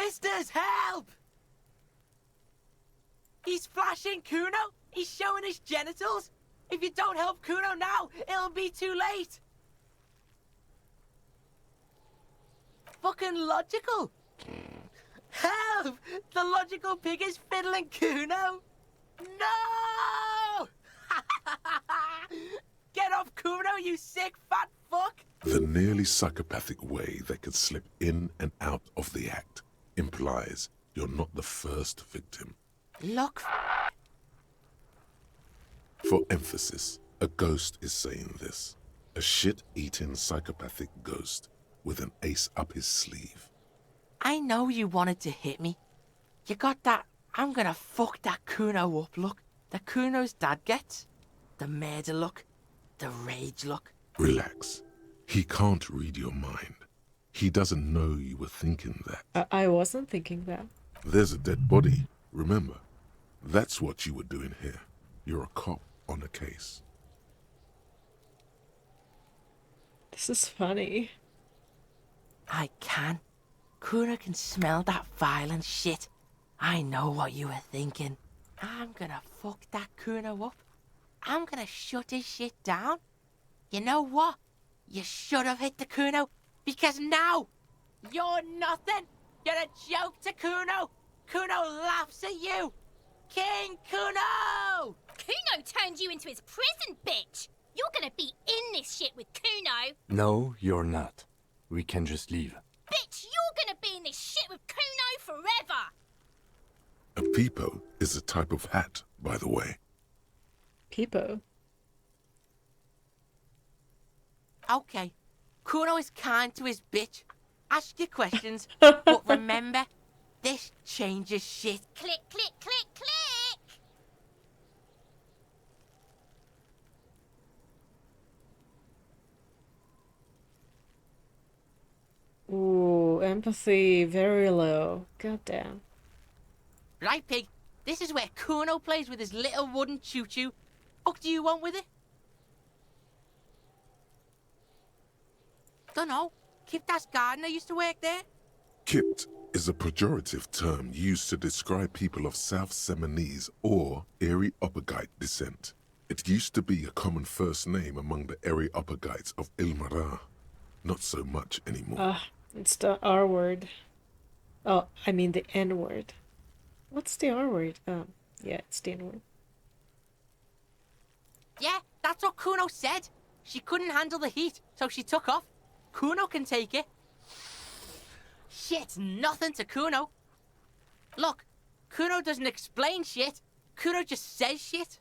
Sisters, help! He's flashing Kuno! He's showing his genitals! If you don't help Kuno now, it'll be too late! Fucking logical! Help! The logical pig is fiddling Kuno! No! Get off Kuno, you sick fat fuck! The nearly psychopathic way they could slip in and out of the act implies you're not the first victim. Look. For emphasis, a ghost is saying this. A shit-eating psychopathic ghost with an ace up his sleeve. I know you wanted to hit me. You got that I'm gonna fuck that Kuno up look that Kuno's dad gets. The murder look. The rage look. Relax. He can't read your mind. He doesn't know you were thinking that. I wasn't thinking that. There's a dead body, remember? That's what you were doing here. You're a cop on a case. This is funny. I can. Kuno can smell that violent shit. I know what you were thinking. I'm gonna fuck that Kuno up. I'm gonna shut his shit down. You know what? You should have hit the Kuno, because now you're nothing. You're a joke to Kuno. Kuno laughs at you. King Kuno! Kuno turned you into his prison, bitch! You're gonna be in this shit with Kuno! No, you're not. We can just leave. Bitch, you're gonna be in this shit with Kuno forever! A peepo is a type of hat, by the way. Peepo. Okay, Kuno is kind to his bitch. Ask your questions, but remember, this changes shit. Click, click, click, click! Ooh, empathy very low. Goddamn. Right, pig? This is where Kuno plays with his little wooden choo-choo. What do you want with it? Dunno. Kiptas gardener used to work there. Kipt is a pejorative term used to describe people of South Seminese or Areopagite descent. It used to be a common first name among the Areopagites of Ilmara. Not so much anymore. It's the R word. Oh, I mean the N word. What's the R word? Yeah, it's the N word. Yeah, that's what Kuno said. She couldn't handle the heat, so she took off. Kuno can take it. Shit's nothing to Kuno. Look, Kuno doesn't explain shit. Kuno just says shit.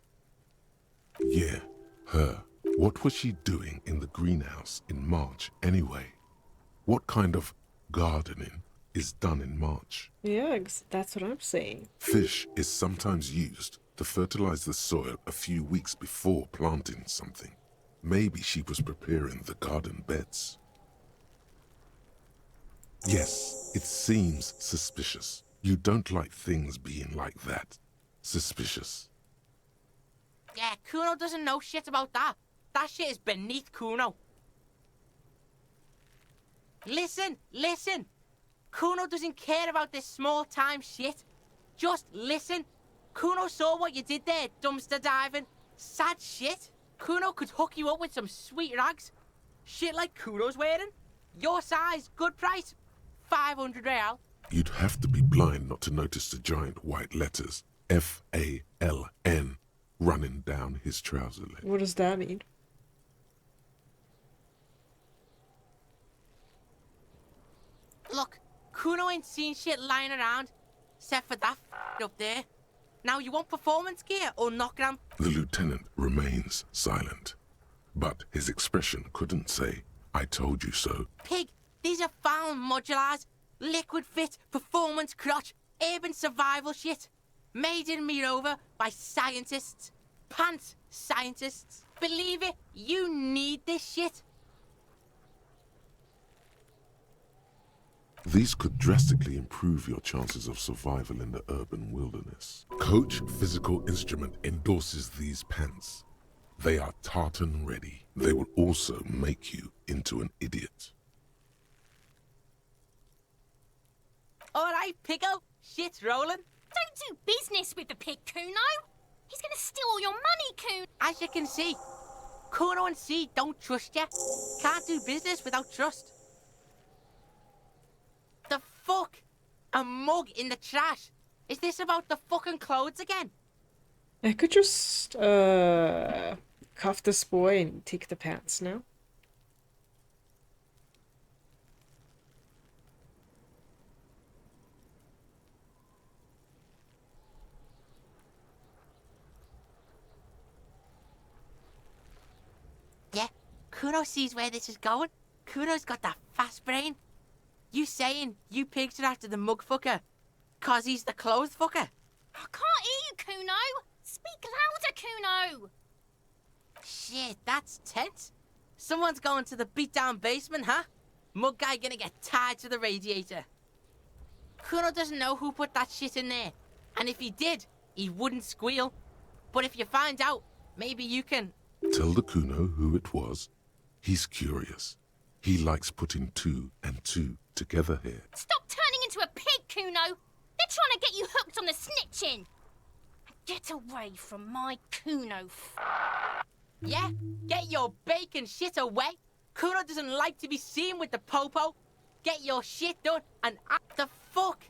Yeah, her. What was she doing in the greenhouse in March anyway? What kind of gardening is done in March? Yeah, that's what I'm saying. Fish is sometimes used to fertilize the soil a few weeks before planting something. Maybe she was preparing the garden beds. Yes, it seems suspicious. You don't like things being like that. Suspicious. Yeah, Kuno doesn't know shit about that. That shit is beneath Kuno. Listen, listen. Kuno doesn't care about this small-time shit. Just listen. Kuno saw what you did there, dumpster diving. Sad shit. Kuno could hook you up with some sweet rags. Shit like Kuno's wearing. Your size, good price. 500 real. You'd have to be blind not to notice the giant white letters F-A-L-N running down his trouser leg. What does that mean? Look, Kuno ain't seen shit lying around, except for that up there. Now, you want performance gear or knockdown? The lieutenant remains silent, but his expression couldn't say, "I told you so." Pig, these are found modulars. Liquid fit, performance crotch, urban survival shit. Made in Mirova by scientists. Pants scientists. Believe it, you need this shit. These could drastically improve your chances of survival in the urban wilderness. Coach Physical Instrument endorses these pants. They are tartan ready. They will also make you into an idiot. Alright, Piggo. Shit's rolling. Don't do business with the pig, Kuno. He's gonna steal all your money, Kuno. As you can see, Kuno and C don't trust you. Can't do business without trust. The fuck? A mug in the trash. Is this about the fucking clothes again? I could just cuff this boy and take the pants now. Yeah, Kuno sees where this is going. Kuno's got that fast brain. You saying you pigs are after the mug fucker? Cause he's the clothes fucker? I can't hear you, Kuno. Speak louder, Kuno. Shit, that's tense. Someone's going to the beat-down basement, huh? Mug guy gonna get tied to the radiator. Kuno doesn't know who put that shit in there. And if he did, he wouldn't squeal. But if you find out, maybe you can... Tell the Kuno who it was. He's curious. He likes putting 2 and 2 together here. Stop turning into a pig, Kuno. They're trying to get you hooked on the snitching. Get away from my Kuno. Yeah? Get your bacon shit away. Kuno doesn't like to be seen with the popo. Get your shit done and the fuck?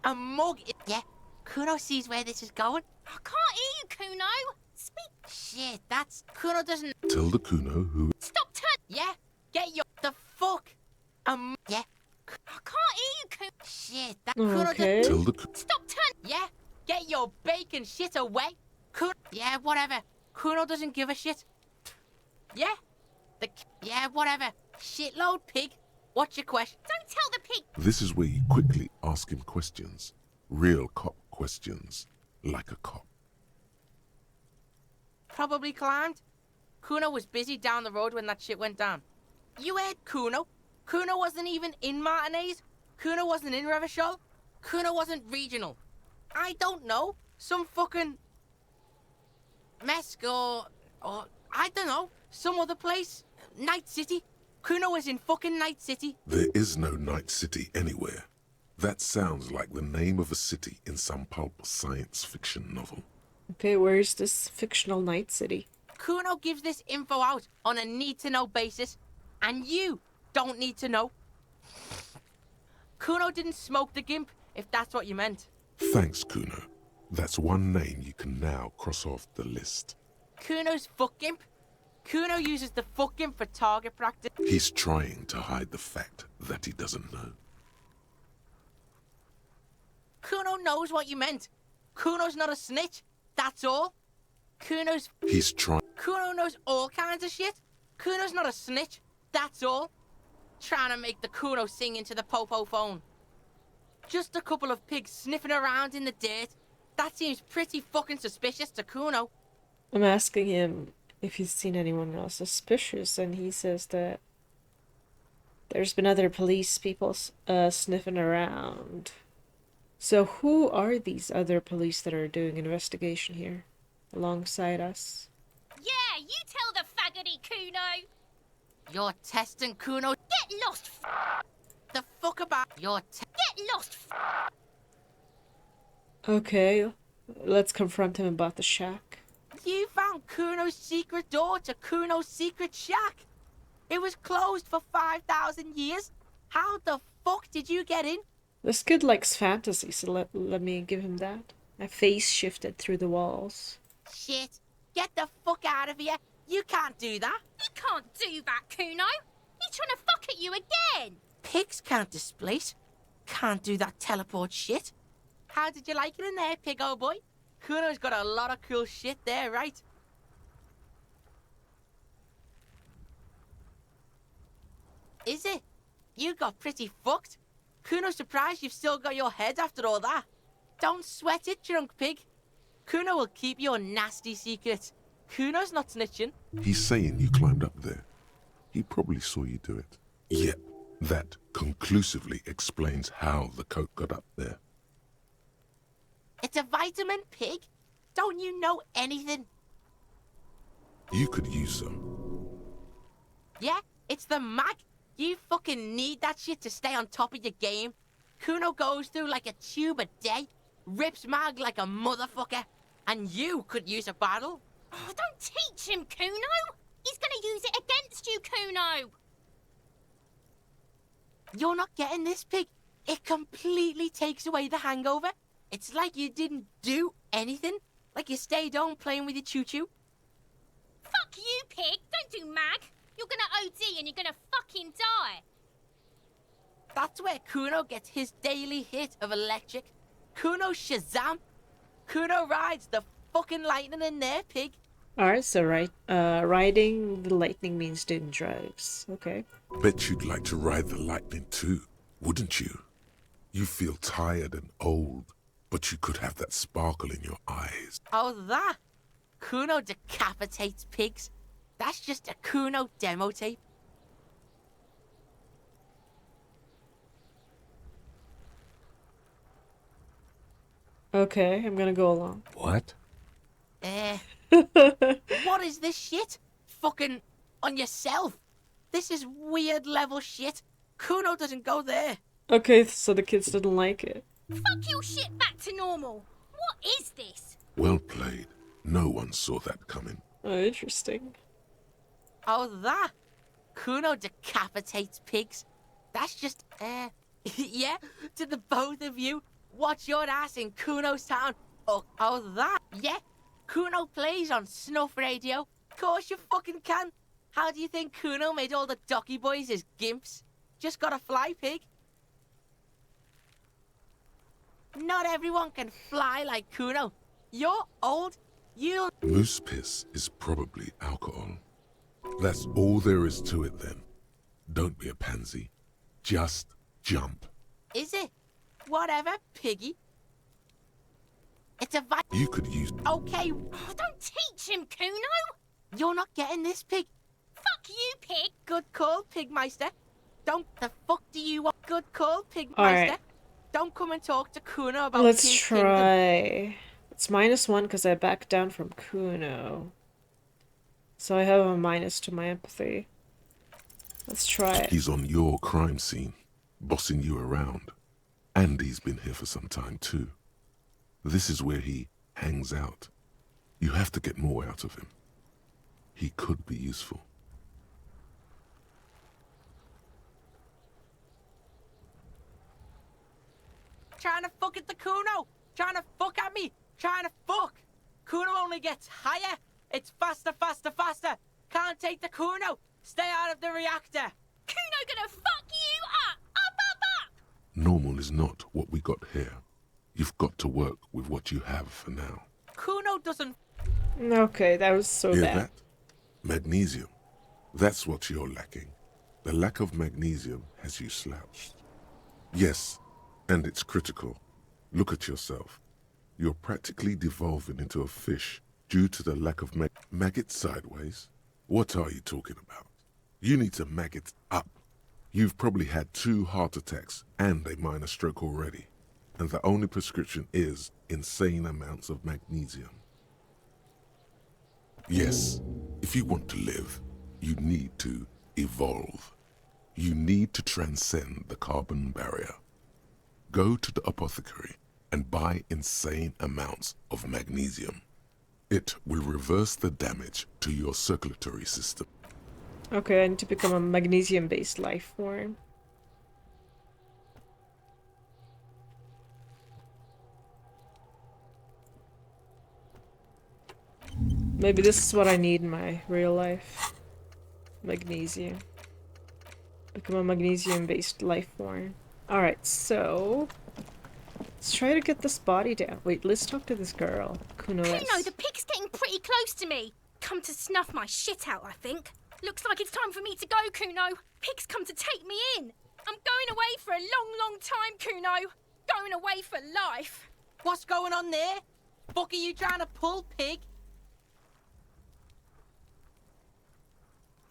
A mug yeah? Kuno sees where this is going. I can't hear you, Kuno. Speak. Shit, that's... Kuno doesn't... Tell the Kuno who... Stop turning. Yeah? Get your... The fuck? Yeah? I can't hear you, Kuno. Shit, that... Kuno Okay. Tell the... Stop turning. Yeah? Get your bacon shit away. Kuno... Yeah, whatever. Kuno doesn't give a shit. Yeah? Yeah, whatever. Shitload pig. What's your question? Don't tell the pig. This is where you quickly ask him questions. Real cop questions. Like a cop. Probably climbed. Kuno was busy down the road when that shit went down. You heard Kuno? Kuno wasn't even in Martinez. Kuno wasn't in Revachol. Kuno wasn't regional. I don't know. Some fucking... Mesk or I don't know. Some other place. Night City. Kuno was in fucking Night City. There is no Night City anywhere. That sounds like the name of a city in some pulp science fiction novel. Okay, where's this fictional night city? Kuno gives this info out on a need-to-know basis, and you don't need to know. Kuno didn't smoke the gimp, if that's what you meant. Thanks, Kuno. That's one name you can now cross off the list. Kuno's fuck gimp? Kuno uses the fuck gimp for target practice. He's trying to hide the fact that he doesn't know. Kuno knows what you meant. Kuno's not a snitch, that's all. He's trying... Kuno knows all kinds of shit. Kuno's not a snitch, that's all. Trying to make the Kuno sing into the popo phone. Just a couple of pigs sniffing around in the dirt. That seems pretty fucking suspicious to Kuno. I'm asking him if he's seen anyone else suspicious, and he says that there's been other police people sniffing around. So who are these other police that are doing investigation here alongside us? Yeah, you tell the faggoty, Kuno. You're testing Kuno. Get lost. The fuck about Get lost. Okay, let's confront him about the shack. You found Kuno's secret door to Kuno's secret shack. It was closed for 5,000 years. How the fuck did you get in? This kid likes fantasy, so let me give him that. My face shifted through the walls. Shit. Get the fuck out of here. You can't do that. He can't do that, Kuno. He's trying to fuck at you again. Pigs can't displace. Can't do that teleport shit. How did you like it in there, pig old boy? Kuno's got a lot of cool shit there, right? Is it? You got pretty fucked. Kuno's surprised you've still got your head after all that. Don't sweat it, drunk pig. Kuno will keep your nasty secrets. Kuno's not snitching. He's saying you climbed up there. He probably saw you do it. Yep, that conclusively explains how the coke got up there. It's a vitamin, pig. Don't you know anything? You could use some. Yeah, it's the mag. You fucking need that shit to stay on top of your game. Kuno goes through like a tube a day, rips Mag like a motherfucker, and you could use a battle. Oh, don't teach him, Kuno! He's gonna use it against you, Kuno! You're not getting this, Pig. It completely takes away the hangover. It's like you didn't do anything. Like you stayed home playing with your choo-choo. Fuck you, Pig! Don't do Mag! You're gonna OD and you're gonna fucking die! That's where Kuno gets his daily hit of electric. Kuno Shazam. Kuno rides the fucking lightning in there, Pig. Alright, so riding the lightning means doing drugs. Okay. Bet you'd like to ride the lightning too, wouldn't you? You feel tired and old, but you could have that sparkle in your eyes. Oh, that? Kuno decapitates pigs. That's just a Kuno demo tape. Okay, I'm gonna go along. What? What is this shit? Fucking on yourself. This is weird level shit. Kuno doesn't go there. Okay, so the kids didn't like it. Fuck your shit back to normal! What is this? Well played. No one saw that coming. Oh, interesting. Oh, that? Kuno decapitates pigs. That's just, yeah, to the both of you. Watch your ass in Kuno's town. Oh, that? Yeah, Kuno plays on Snuff Radio. Course you fucking can. How do you think Kuno made all the Docky boys his gimps? Just got a fly, Pig. Not everyone can fly like Kuno. You're old. You'll... Moose piss is probably alcohol. That's all there is to it then. Don't be a pansy. Just jump. Is it? Whatever, Piggy. It's a You could use... Okay, Oh, don't teach him, Kuno! you're not getting this, Pig. Fuck you, Pig! Good call, Pigmeister. Don't the fuck do you want? Good call, Pigmeister. Alright. Don't come and talk to Kuno about Let's Pig Kingdom. try. It's -1 because I backed down from Kuno. So I have a minus to my empathy. Let's try it. He's on your crime scene, bossing you around. And he's been here for some time too. This is where he hangs out. You have to get more out of him. He could be useful. Trying to fuck at the Kuno. Trying to fuck at me. Trying to fuck. Kuno only gets higher. It's faster, faster, faster. Can't take the Kuno. Stay out of the reactor. Kuno gonna fuck you up! Up, up, up! Normal is not what we got here. You've got to work with what you have for now. Kuno doesn't... Okay, that was so Hear bad. that? Magnesium. That's what you're lacking. The lack of magnesium has you slouched. Yes, and it's critical. Look at yourself. You're practically devolving into a fish due to the lack of maggot sideways. What are you talking about? You need to maggot up. You've probably had 2 heart attacks and a minor stroke already. And the only prescription is insane amounts of magnesium. Yes, if you want to live, you need to evolve. You need to transcend the carbon barrier. Go to the apothecary and buy insane amounts of magnesium. It will reverse the damage to your circulatory system. Okay, I need to become a magnesium-based life form. Maybe this is what I need in my real life. Magnesium. Become a magnesium-based life form. Alright, so... let's try to get this body down. Wait, let's talk to this girl. Kuno S. Kuno, the pig's getting pretty close to me. Come to snuff my shit out, I think. Looks like it's time for me to go, Kuno. Pig's come to take me in. I'm going away for a long, long time, Kuno. Going away for life. What's going on there? Fuck are you trying to pull, Pig?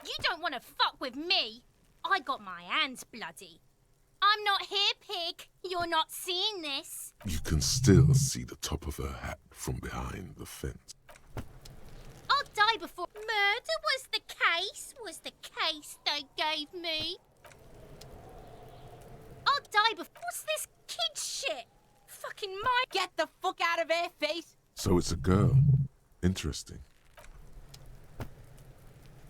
You don't want to fuck with me. I got my hands bloody. I'm not here, Pig. You're not seeing this. You can still see the top of her hat from behind the fence. I'll die before murder was the case they gave me. I'll die before. What's this kid shit? Fucking my. Get the fuck out of her face! So it's a girl. Interesting.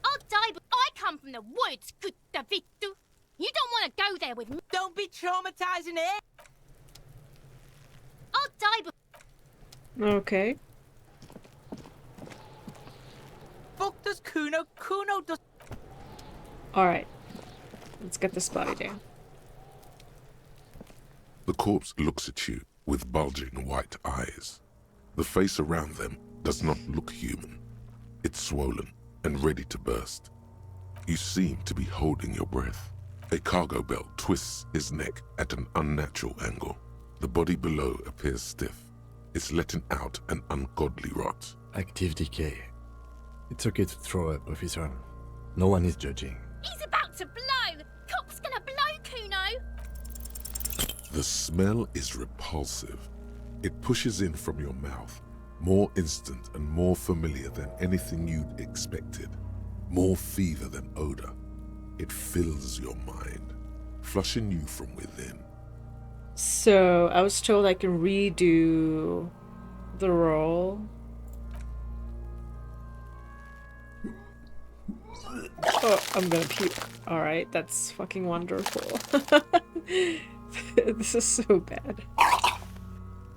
I'll die before. I come from the woods, good Davidu. You don't want to go there with me. Don't be traumatizing her! I'll die before. Okay. Fuck does Kuno? Kuno does. Alright. Let's get this body down. The corpse looks at you with bulging white eyes. The face around them does not look human. It's swollen and ready to burst. You seem to be holding your breath. A cargo belt twists his neck at an unnatural angle. The body below appears stiff. It's letting out an ungodly rot. Active decay. It's okay to throw up, officer. No one is judging. He's about to blow. Cop's gonna blow, Kuno. The smell is repulsive. It pushes in from your mouth, more instant and more familiar than anything you'd expected. More fever than odor. It fills your mind, flushing you from within. So, I was told I can redo the role. Oh, I'm gonna puke. Alright, that's fucking wonderful. This is so bad.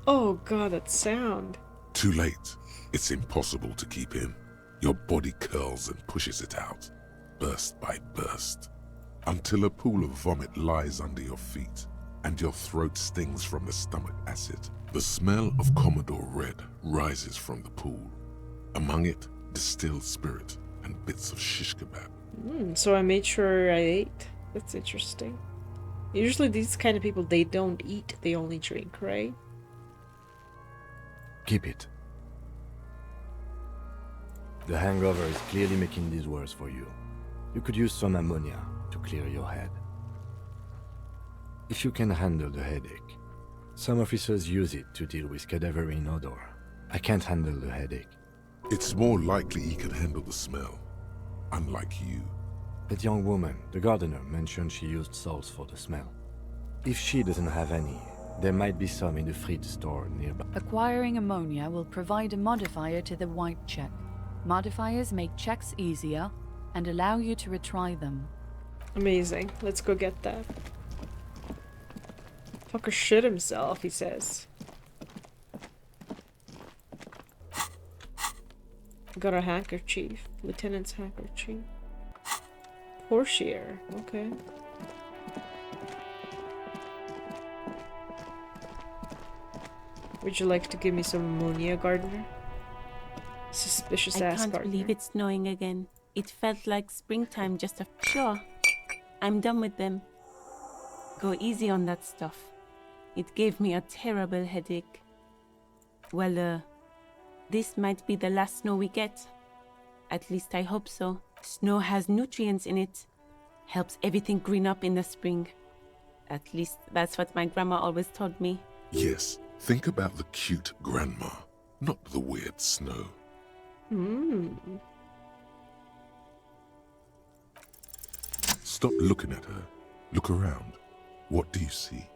Oh god, that sound. Too late. It's impossible to keep in. Your body curls and pushes it out, burst by burst, until a pool of vomit lies under your feet and your throat stings from the stomach acid. The smell of Commodore Red rises from the pool. Among it, distilled spirit and bits of shish kebab. So I made sure I ate. That's interesting. Usually these kind of people, they don't eat, they only drink, right? Keep it. The hangover is clearly making this worse for you. You could use some ammonia to clear your head. If you can handle the headache. Some officers use it to deal with cadaverine odor. I can't handle the headache. It's more likely he can handle the smell, unlike you. That young woman, the gardener, mentioned she used salts for the smell. If she doesn't have any, there might be some in the fridge store nearby. Acquiring ammonia will provide a modifier to the white check. Modifiers make checks easier and allow you to retry them. Amazing. Let's go get that. Fucker shit himself, he says. Got a handkerchief. Lieutenant's handkerchief. Portier. Okay. Would you like to give me some ammonia, Gardener? Suspicious I ass can't Gardener. believe it's snowing again. It felt like springtime just a... Sure. I'm done with them. Go easy on that stuff. It gave me a terrible headache. Well, this might be the last snow we get. At least I hope so. Snow has nutrients in it. Helps everything green up in the spring. At least that's what my grandma always told me. Yes, think about the cute grandma, not the weird snow. Stop looking at her. Look around. What do you see?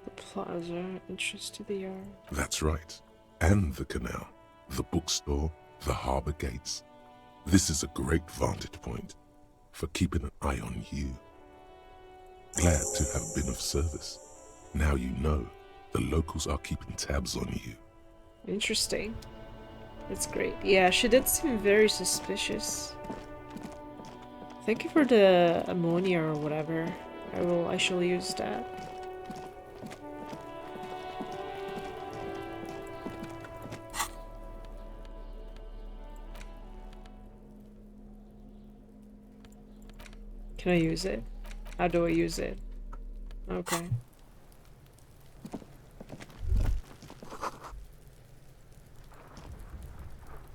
The plaza, entrance to the yard. That's right. And the canal, the bookstore, the harbor gates. This is a great vantage point for keeping an eye on you. Glad to have been of service. Now you know the locals are keeping tabs on you. Interesting. That's great. Yeah, she did seem very suspicious. Thank you for the ammonia or whatever. I shall use that. Can I use it? How do I use it? Okay.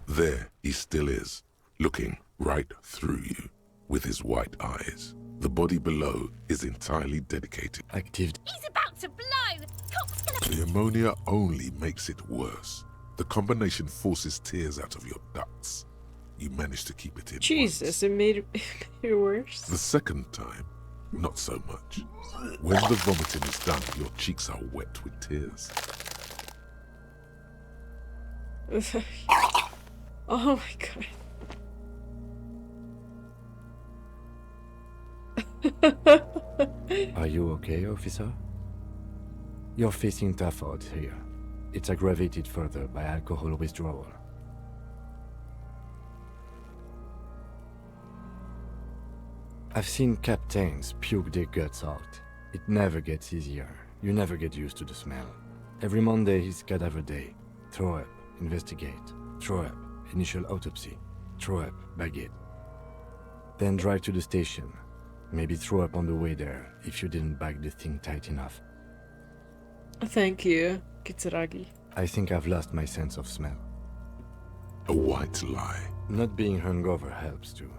There he still is, looking right through you with his white eyes. The body below is entirely dedicated. Active. He's about to blow. Cop's gonna... The ammonia only makes it worse. The combination forces tears out of your ducts. You manage to keep it in. Jesus, once. it made it worse. The second time, not so much. When the vomiting is done, your cheeks are wet with tears. Oh my god. Are you okay, officer? You're facing tough odds here. It's aggravated further by alcohol withdrawal. I've seen captains puke their guts out. It never gets easier. You never get used to the smell. Every Monday is cadaver day. Throw up, investigate. Throw up, initial autopsy. Throw up, baguette. Then drive to the station. Maybe throw up on the way there if you didn't bag the thing tight enough. Thank you, Kitsuragi. I think I've lost my sense of smell. A white lie. Not being hungover helps too.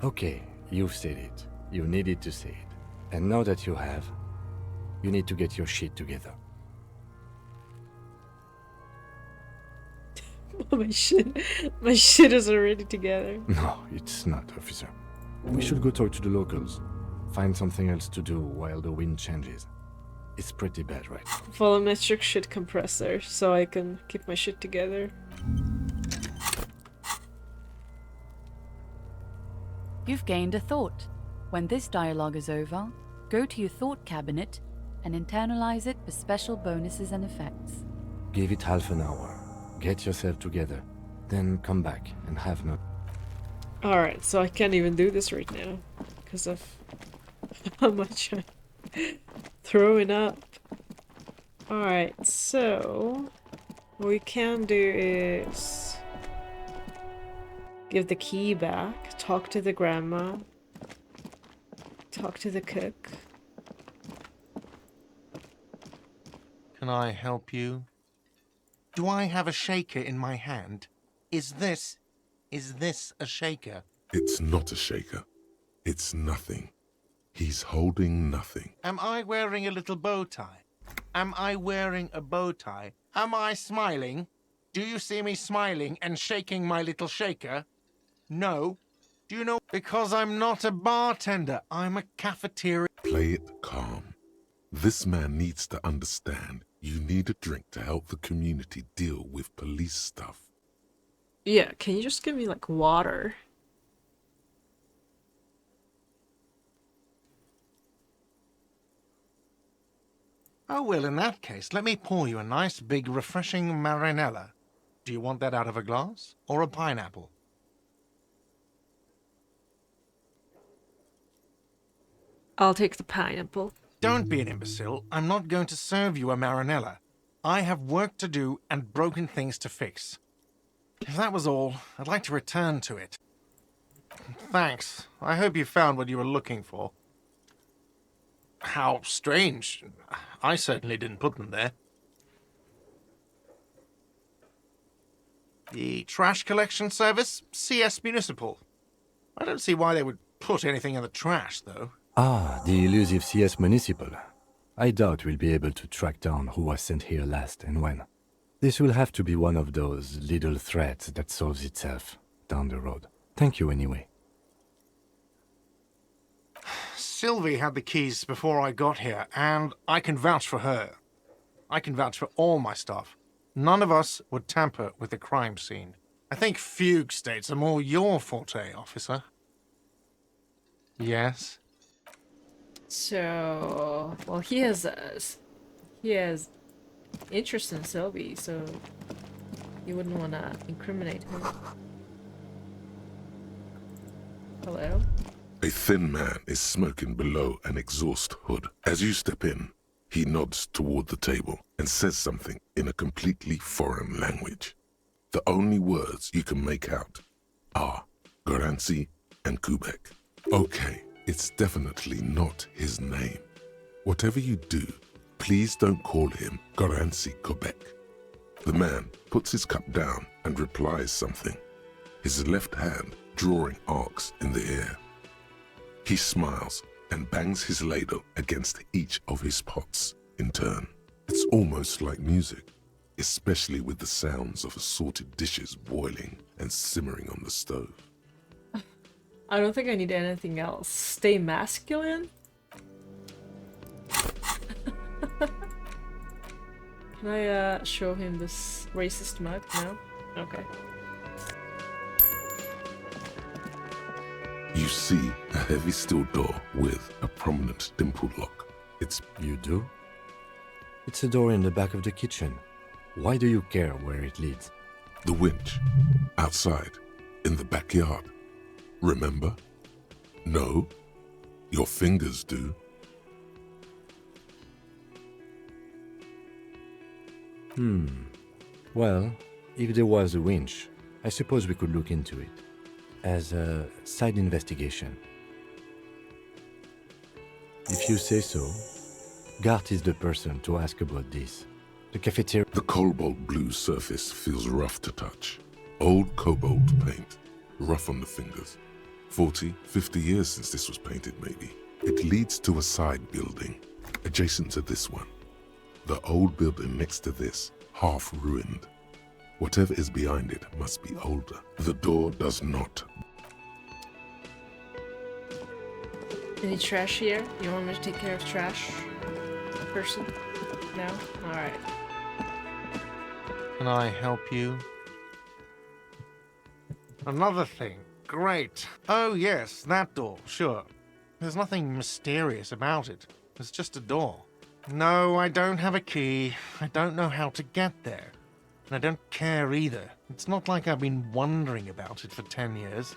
Okay, you've said it. You needed to say it. And now that you have, you need to get your shit together. my shit is already together. No, it's not, officer. We should go talk to the locals. Find something else to do while the wind changes. It's pretty bad, right? Volumetric shit compressor, so I can keep my shit together. You've gained a thought. When this dialogue is over, go to your thought cabinet and internalize it for special bonuses and effects. Give it half an hour. Get yourself together. Then come back and have not. Alright, so I can't even do this right now. Because of how much I'm throwing up. Alright, so what we can do is give the key back, talk to the grandma, talk to the cook. Can I help you? Do I have a shaker in my hand? Is this a shaker? It's not a shaker. It's nothing. He's holding nothing. Am I wearing a little bow tie? Am I wearing a bow tie? Am I smiling? Do you see me smiling and shaking my little shaker? No. Do you know? Because I'm not a bartender. I'm a cafeteria. Play it calm. This man needs to understand you need a drink to help the community deal with police stuff. Yeah, can you just give me like water? Oh, well, in that case, let me pour you a nice, big, refreshing marinella. Do you want that out of a glass or a pineapple? I'll take the pineapple. Don't be an imbecile. I'm not going to serve you a marinella. I have work to do and broken things to fix. If that was all, I'd like to return to it. Thanks. I hope you found what you were looking for. How strange. I certainly didn't put them there. The trash collection service? CS Municipal. I don't see why they would put anything in the trash, though. Ah, the elusive CS Municipal. I doubt we'll be able to track down who was sent here last and when. This will have to be one of those little threats that solves itself down the road. Thank you anyway. Sylvie had the keys before I got here, and I can vouch for her. I can vouch for all my staff. None of us would tamper with the crime scene. I think fugue states are more your forte, officer. Yes? So, well, he has interest in Sylvie, so you wouldn't want to incriminate him. Hello? A thin man is smoking below an exhaust hood. As you step in, he nods toward the table and says something in a completely foreign language. The only words you can make out are Garancy and Kubek. Okay, it's definitely not his name. Whatever you do, please don't call him Garancy Kubek. The man puts his cup down and replies something, his left hand drawing arcs in the air. He smiles and bangs his ladle against each of his pots in turn. It's almost like music, especially with the sounds of assorted dishes boiling and simmering on the stove. I don't think I need anything else. Stay masculine? Can I show him this racist mug? No? Okay. You see a heavy steel door with a prominent dimpled lock. It's... You do? It's a door in the back of the kitchen. Why do you care where it leads? the winch. Outside. In the backyard. Remember? No? Your fingers do. Well, if there was a winch, I suppose we could look into it. As a side investigation. If you say so, Gart is the person to ask about this. The cafeteria... The cobalt blue surface feels rough to touch. Old cobalt paint. Rough on the fingers. 40, 50 years since this was painted, maybe. It leads to a side building, adjacent to this one. The old building next to this, half ruined. Whatever is behind it must be older. The door does not. Any trash here? You want me to take care of trash? Person? No? Alright. Can I help you? Another thing. Great. Oh yes, that door, sure. There's nothing mysterious about it. It's just a door. No, I don't have a key. I don't know how to get there. And I don't care either. It's not like I've been wondering about it for 10 years.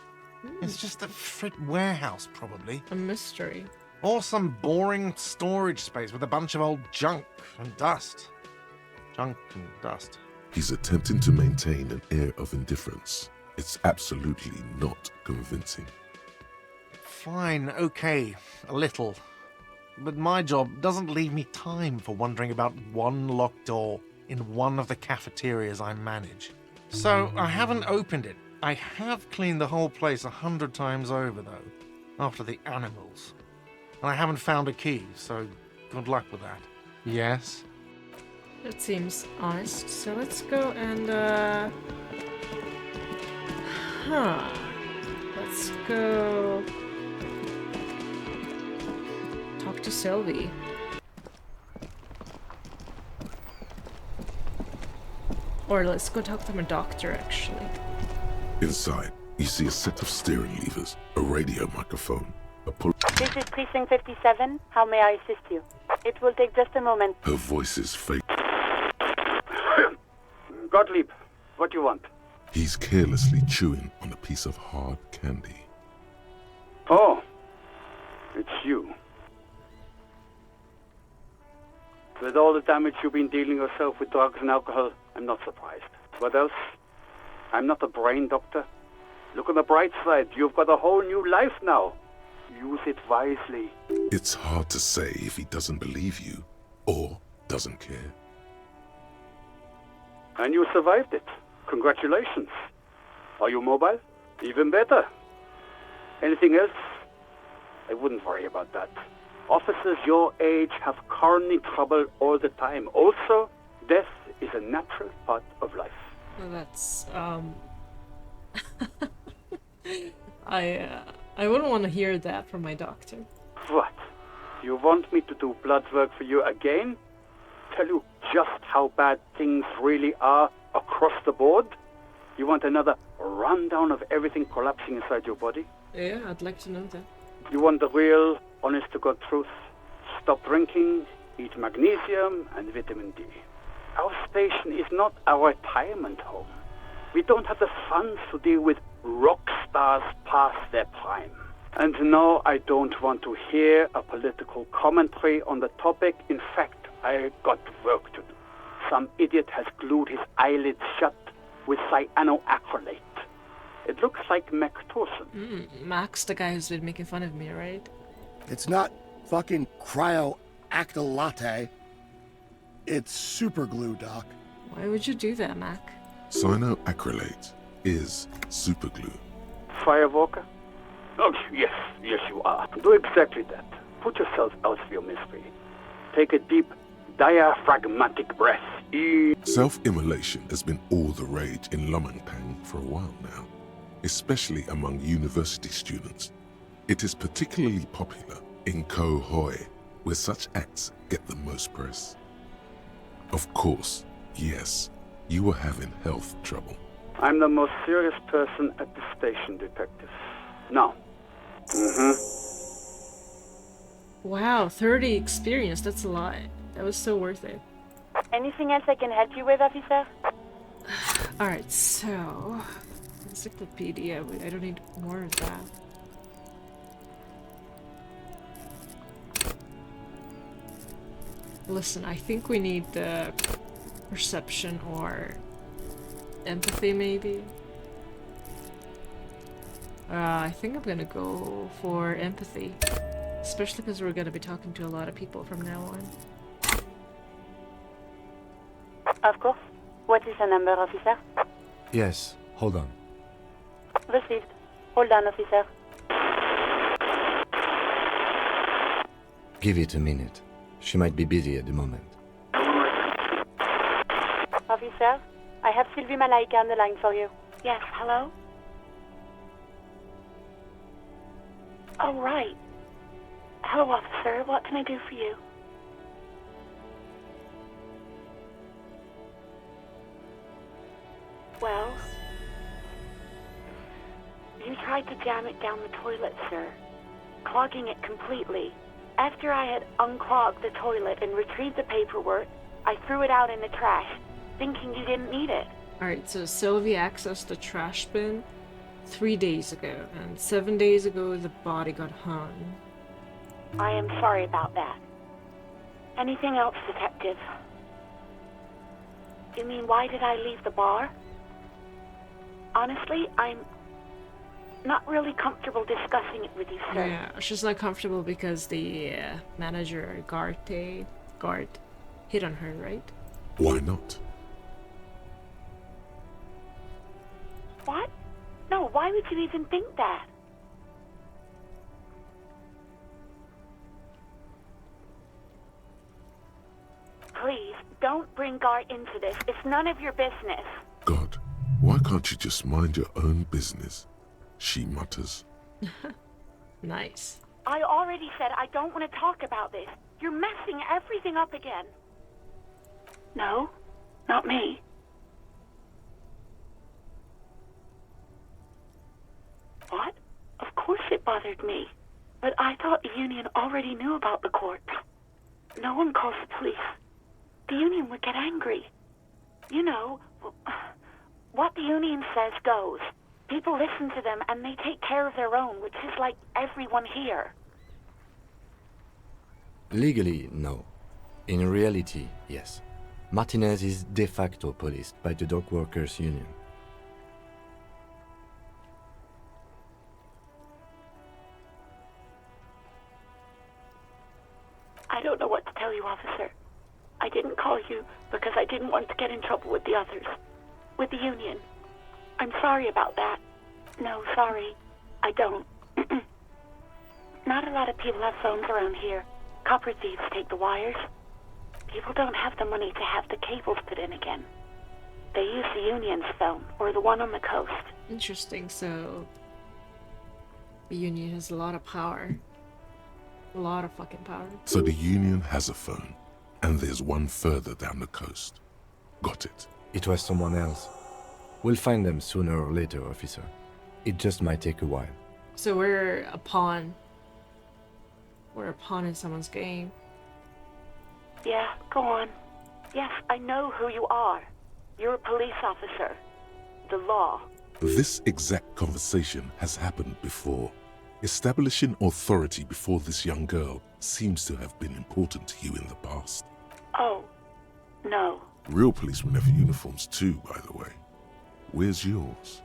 It's just a frit warehouse, probably. A mystery. Or some boring storage space with a bunch of old junk and dust. Junk and dust. He's attempting to maintain an air of indifference. It's absolutely not convincing. Fine, okay, a little. But my job doesn't leave me time for wondering about one locked door in one of the cafeterias I manage. So I haven't opened it. I have cleaned the whole place 100 times over, though, after the animals. And I haven't found a key, so good luck with that. Yes? That seems honest. So let's go and, let's go... talk to Sylvie. Or let's go talk to my doctor, actually. Inside, you see a set of steering levers, a radio microphone, a pull... This is Precinct 57. How may I assist you? It will take just a moment. Her voice is fake. Gottlieb, what do you want? He's carelessly chewing on a piece of hard candy. Oh, it's you. With all the damage you've been dealing yourself with drugs and alcohol, I'm not surprised. What else? I'm not a brain doctor. Look on the bright side. You've got a whole new life now. Use it wisely. It's hard to say if he doesn't believe you or doesn't care. And you survived it. Congratulations. Are you mobile? Even better. Anything else? I wouldn't worry about that. Officers your age have coronary trouble all the time. Also, death is a natural part of life. Well, that's, I wouldn't want to hear that from my doctor. What? You want me to do blood work for you again? Tell you just how bad things really are across the board? You want another rundown of everything collapsing inside your body? Yeah, I'd like to know that. You want the real, honest-to-God truth? Stop drinking, eat magnesium and vitamin D. Our station is not a retirement home. We don't have the funds to deal with rock stars past their prime. And no, I don't want to hear a political commentary on the topic. In fact, I got work to do. Some idiot has glued his eyelids shut with cyanoacrylate. It looks like Mactorson. Max, the guy who's been making fun of me, right? It's not fucking cryoacrylate. It's super glue, Doc. Why would you do that, Mac? Cyanoacrylate is superglue. Firewalker? Oh, yes, you are. Do exactly that. Put yourself out of your misery. Take a deep, diaphragmatic breath. Self-immolation has been all the rage in Lomangpang for a while now, especially among university students. It is particularly popular in Koh Hoi, where such acts get the most press. Of course, yes, you were having health trouble. I'm the most serious person at the station, Detective. Now. Wow, 30 experience, that's a lot. That was so worth it. Anything else I can help you with, officer? Alright, so... encyclopedia, wait, I don't need more of that. Listen, I think we need the perception or empathy, maybe? I think I'm gonna go for empathy. Especially because we're gonna be talking to a lot of people from now on. Of course. What is the number, officer? Yes, hold on. Received. Hold on, officer. Give it a minute. She might be busy at the moment. Officer, I have Sylvie Malaika on the line for you. Yes, hello? Oh, right. Hello, officer. What can I do for you? Well, you tried to jam it down the toilet, sir, clogging it completely. After I had unclogged the toilet and retrieved the paperwork, I threw it out in the trash, thinking you didn't need it. Alright, so Sylvie accessed the trash bin 3 days ago, and 7 days ago the body got hung. I am sorry about that. Anything else, Detective? You mean, why did I leave the bar? Honestly, I'm not really comfortable discussing it with you, sir. Yeah, she's not comfortable because the manager, guard, hit on her, right? Why not? What? No, why would you even think that? Please, don't bring Gart into this. It's none of your business. God, why can't you just mind your own business? She mutters. Nice. I already said I don't want to talk about this. You're messing everything up again. No, not me. What? Of course it bothered me. But I thought the union already knew about the corpse. No one calls the police. The union would get angry. You know, what the union says goes. People listen to them and they take care of their own, which is like everyone here. Legally, no. In reality, yes. Martinez is de facto policed by the dock workers union. I don't know what to tell you, officer. I didn't call you because I didn't want to get in trouble with the others. With the union. I'm sorry about that. No, sorry. I don't. Not a lot of people have phones around here. Copper thieves take the wires. People don't have the money to have the cables put in again. They use the union's phone, or the one on the coast. Interesting, so... the union has a lot of power. A lot of fucking power. So the union has a phone, and there's one further down the coast. Got it. It was someone else. We'll find them sooner or later, officer. It just might take a while. So we're a pawn. We're a pawn in someone's game. Yeah, go on. Yes, I know who you are. You're a police officer. The law. This exact conversation has happened before. Establishing authority before this young girl seems to have been important to you in the past. Oh, no. Real policemen have uniforms too, by the way. Where's yours?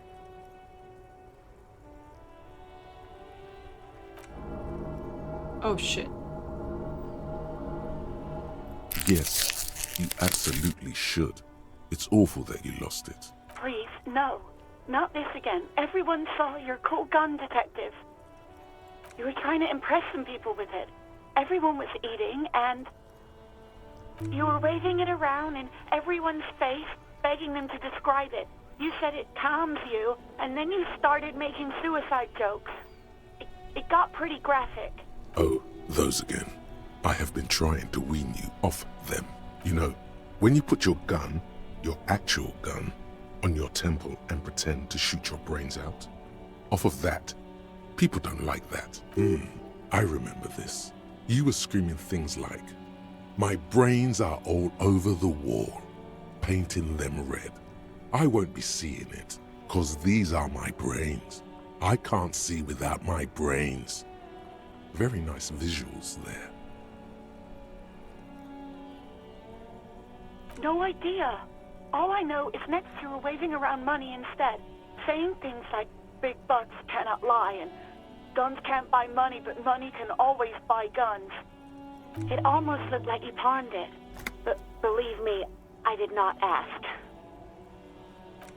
Oh shit. Yes, you absolutely should. It's awful that you lost it. Please, no. Not this again. Everyone saw your cool gun, Detective. You were trying to impress some people with it. Everyone was eating, and... You were waving it around in everyone's face, begging them to describe it. You said it calms you, and then you started making suicide jokes. It got pretty graphic. Oh, those again. I have been trying to wean you off them. You know, when you put your gun, your actual gun, on your temple and pretend to shoot your brains out. Off of that. People don't like that. I remember this. You were screaming things like, "My brains are all over the wall, painting them red. I won't be seeing it, 'cause these are my brains. I can't see without my brains." Very nice visuals there. No idea. All I know is next you were waving around money instead, saying things like big bucks cannot lie and guns can't buy money, but money can always buy guns. It almost looked like you pawned it, but believe me, I did not ask.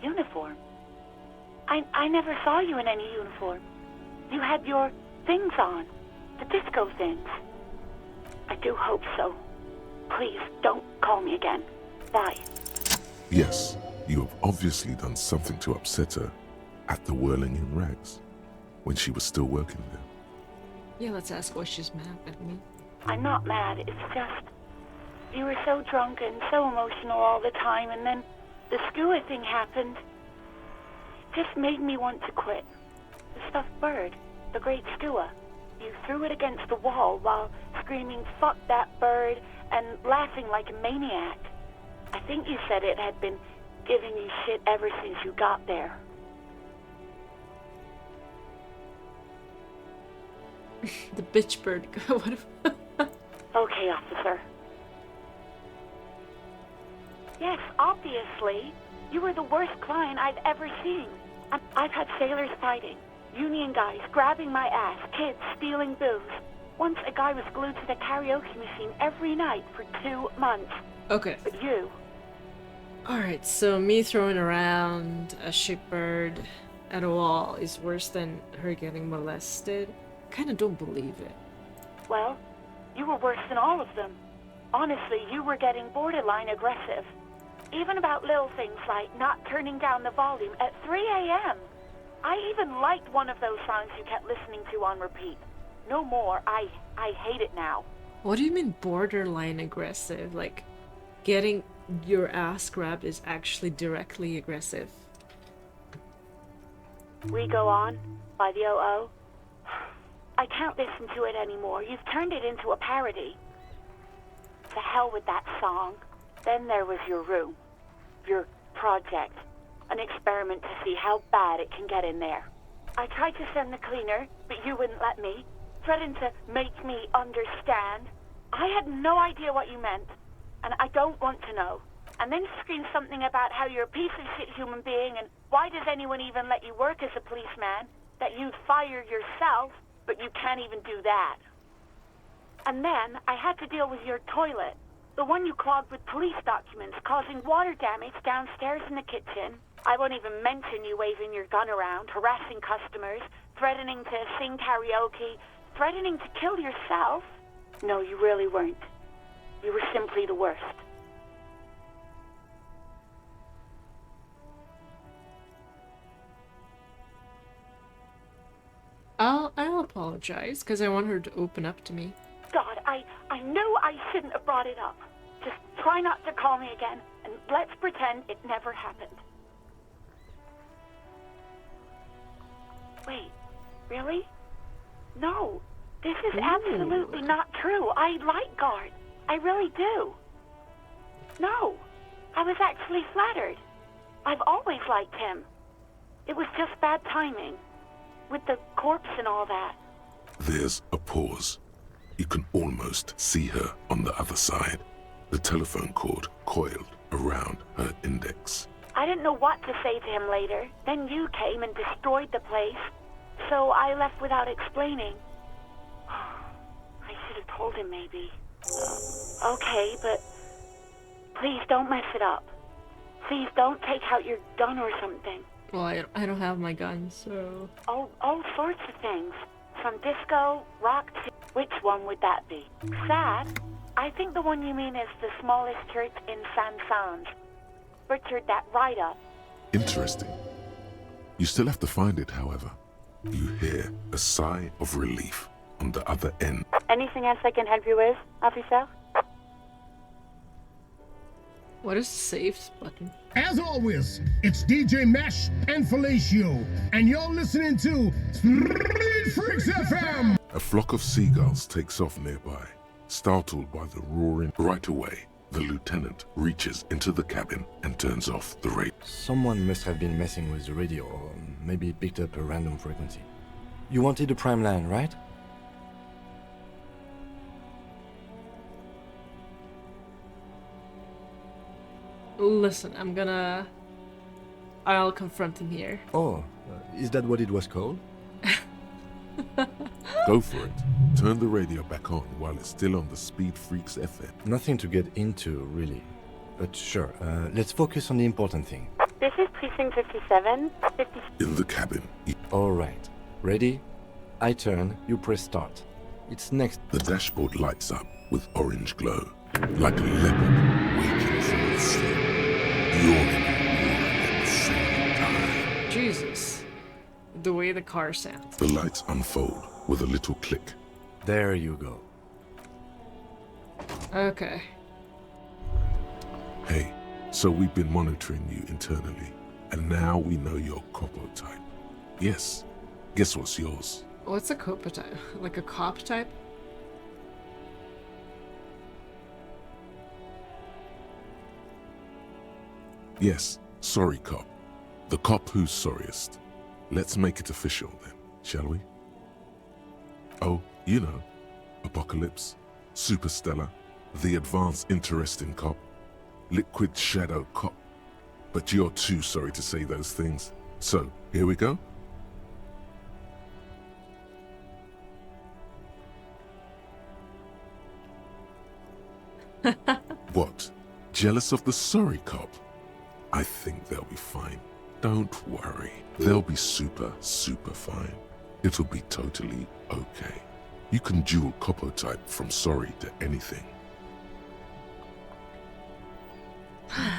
Uniform? I never saw you in any uniform. You had your things on, the disco things. I do hope so. Please, don't call me again. Bye. Yes, you have obviously done something to upset her at the Whirling in Rags, when she was still working there. Yeah, let's ask why she's mad at me. I'm not mad, it's just... You were so drunk and so emotional all the time, and then the skua thing happened. It just made me want to quit. The stuffed bird, the great skua. You threw it against the wall while screaming, "Fuck that bird," and laughing like a maniac. I think you said it had been giving you shit ever since you got there. The bitch bird. What if... Okay, officer. Yes, obviously. You were the worst client I've ever seen. I've had sailors fighting, union guys grabbing my ass, kids stealing booze. Once a guy was glued to the karaoke machine every night for 2 months. Okay. But you... Alright, so me throwing around a shipbird at a wall is worse than her getting molested? Kinda don't believe it. Well, you were worse than all of them. Honestly, you were getting borderline aggressive. Even about little things like not turning down the volume at 3 a.m. I even liked one of those songs you kept listening to on repeat. No more. I hate it now. What do you mean borderline aggressive? Like, getting your ass grabbed is actually directly aggressive. We Go On by the O.O. I can't listen to it anymore. You've turned it into a parody. To hell with that song. Then there was your room. Your project. An experiment to see how bad it can get in there. I tried to send the cleaner, but you wouldn't let me. Threatened to make me understand. I had no idea what you meant, and I don't want to know. And then screamed something about how you're a piece of shit human being, and why does anyone even let you work as a policeman? That you'd fire yourself, but you can't even do that. And then I had to deal with your toilet. The one you clogged with police documents, causing water damage downstairs in the kitchen. I won't even mention you waving your gun around, harassing customers, threatening to sing karaoke, threatening to kill yourself. No, you really weren't. You were simply the worst. I'll apologize, because I want her to open up to me. God, I knew I shouldn't have brought it up. Just try not to call me again, and let's pretend it never happened. Wait, really? No, this is absolutely not true. I like Guard. I really do. No, I was actually flattered. I've always liked him. It was just bad timing. With the corpse and all that. There's a pause. You can almost see her on the other side. The telephone cord coiled around her index. I didn't know what to say to him later. Then you came and destroyed the place. So I left without explaining. I should have told him maybe. Okay, but please don't mess it up. Please don't take out your gun or something. Well, I don't have my gun, so... All sorts of things. From disco, rock to... Which one would that be? Sad? I think the one you mean is the smallest church in Saint-Saëns. Butchered that right up. Interesting. You still have to find it, however. You hear a sigh of relief on the other end. Anything else I can help you with, officer? What is the saves button? As always, it's DJ Mesh and Felicio, and you're listening to Street Freaks FM! A flock of seagulls takes off nearby. Startled by the roaring right away, the lieutenant reaches into the cabin and turns off the radio. Someone must have been messing with the radio, or maybe picked up a random frequency. You wanted a prime line, right? Listen, I'll confront him here. Oh, is that what it was called? Go for it. Turn the radio back on while it's still on the Speed Freaks FM. Nothing to get into, really. But sure, let's focus on the important thing. This is Precinct 57. In the cabin. Alright. Ready? I turn, you press start. It's next. The dashboard lights up with orange glow, like a leopard waking from its sleep, yawning and roaring at the same time. Jesus. The way the car sounds. The lights unfold with a little click. There you go. Okay. Hey, so we've been monitoring you internally, and now we know your copo type. Yes. Guess what's yours? What's a copo type? Like a cop type? Yes, sorry cop. The cop who's sorriest. Let's make it official then, shall we? Oh, you know, Apocalypse, Superstellar, the advanced interesting cop, liquid shadow cop. But you're too sorry to say those things. So, here we go. What? Jealous of the sorry cop? I think they'll be fine. Don't worry. They'll be super fine. It'll be totally okay. You can dual copo type from sorry to anything.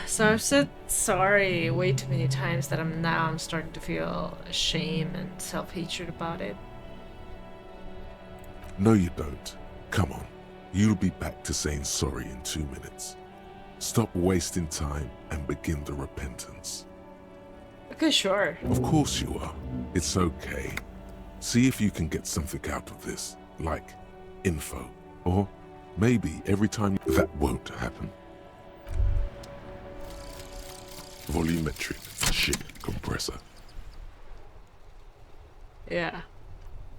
So I've said sorry way too many times that I'm starting to feel shame and self-hatred about it. No, you don't. Come on. You'll be back to saying sorry in 2 minutes. Stop wasting time and begin the repentance. Okay, sure. Of course you are. It's okay. See if you can get something out of this, like info. Or maybe every time that won't happen. Volumetric shit compressor. Yeah.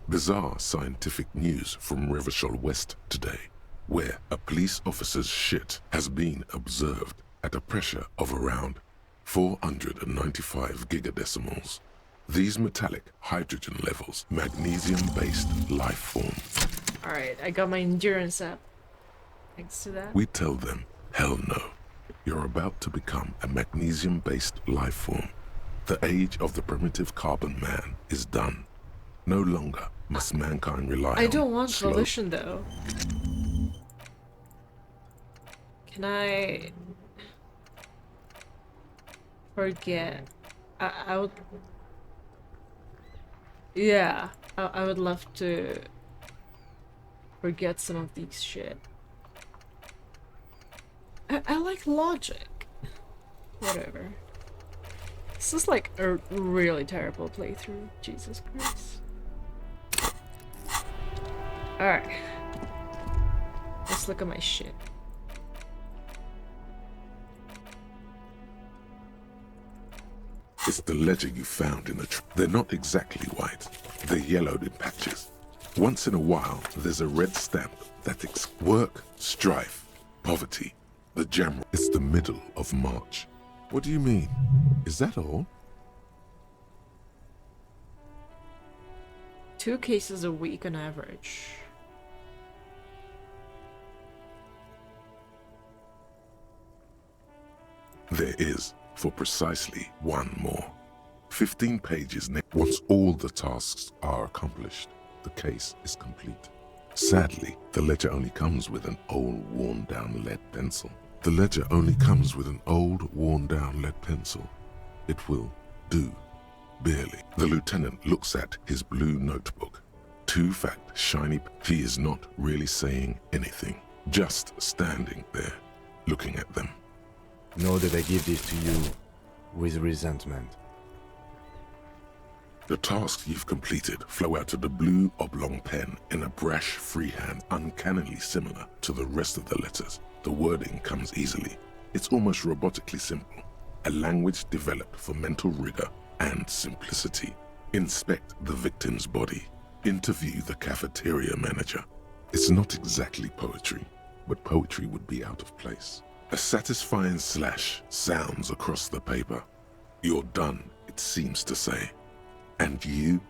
Bizarre scientific news from Revachol West today, where a police officer's shit has been observed at a pressure of around 495 gigadecimals. These metallic hydrogen levels, magnesium-based life form. Alright, I got my endurance up. Thanks to that. We tell them, hell no. You're about to become a magnesium-based life form. The age of the primitive carbon man is done. No longer must mankind rely on I don't want slow... volition though. Can I forget? I would. Yeah, I would love to forget some of these shit. I like logic. Whatever. This is like a really terrible playthrough. Jesus Christ. Alright. Let's look at my shit. It's the ledger you found in the They're not exactly white. They're yellowed in patches. Once in a while, there's a red stamp that work, strife, poverty. The jam. It's the middle of March. What do you mean? Is that all? 2 cases a week on average. There is, for precisely 1 more. 15 pages next. Once all the tasks are accomplished, the case is complete. Sadly, the ledger only comes with an old, worn-down lead pencil. The ledger only comes with an old, worn-down lead pencil. It will do, barely. The lieutenant looks at his blue notebook. Two fat, shiny. He is not really saying anything, just standing there, looking at them. Know that I give this to you with resentment. The tasks you've completed flow out of the blue oblong pen in a brash freehand uncannily similar to the rest of the letters. The wording comes easily. It's almost robotically simple. A language developed for mental rigor and simplicity. Inspect the victim's body. Interview the cafeteria manager. It's not exactly poetry, but poetry would be out of place. A satisfying slash sounds across the paper. You're done, it seems to say. And you,